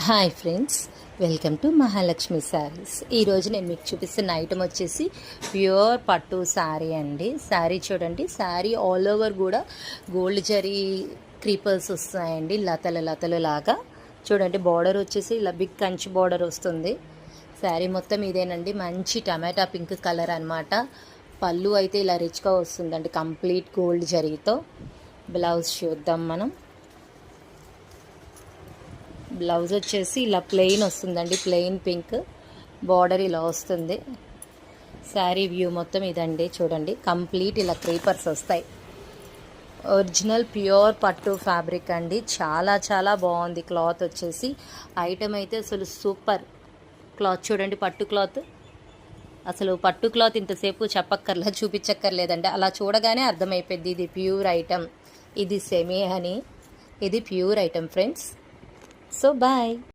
Hi friends, welcome to Mahalakshmi saris. ఈరోజు నేను మీకు చూపిస్తున్న ఐటమ్ వచ్చేసి ప్యూర్ పట్టు శారీ అండి. శారీ చూడండి, శారీ ఆల్ ఓవర్ కూడా గోల్డ్ జరీ క్రీపర్స్ వస్తాయండి, లతలు లాగా. చూడండి, బార్డర్ వచ్చేసి ఇలా బిగ్ కంచి బార్డర్ వస్తుంది. శారీ మొత్తం ఇదేనండి, మంచి టమాటా పింక్ కలర్ అనమాట. పళ్ళు అయితే ఇలా రిచ్గా వస్తుందండి, కంప్లీట్ గోల్డ్ జరీతో. బ్లౌజ్ చూద్దాం మనం. బ్లౌజ్ వచ్చేసి ఇలా ప్లెయిన్ వస్తుందండి, ప్లెయిన్ పింక్ బార్డర్ ఇలా వస్తుంది. శారీ వ్యూ మొత్తం ఇదండి, చూడండి కంప్లీట్ ఇలా క్రీపర్స్ వస్తాయి. ఒరిజినల్ ప్యూర్ పట్టు ఫ్యాబ్రిక్ అండి, చాలా చాలా బాగుంది. క్లాత్ వచ్చేసి ఐటమ్ అయితే అసలు సూపర్ క్లాత్. చూడండి పట్టు క్లాత్, అసలు పట్టు క్లాత్ ఇంతసేపు చెప్పక్కర్లేదు, చూపించక్కర్లేదండి. అలా చూడగానే అర్థమైపోయింది ఇది ప్యూర్ ఐటమ్, ఇది సెమీ అని, ఇది pure item friends. So bye.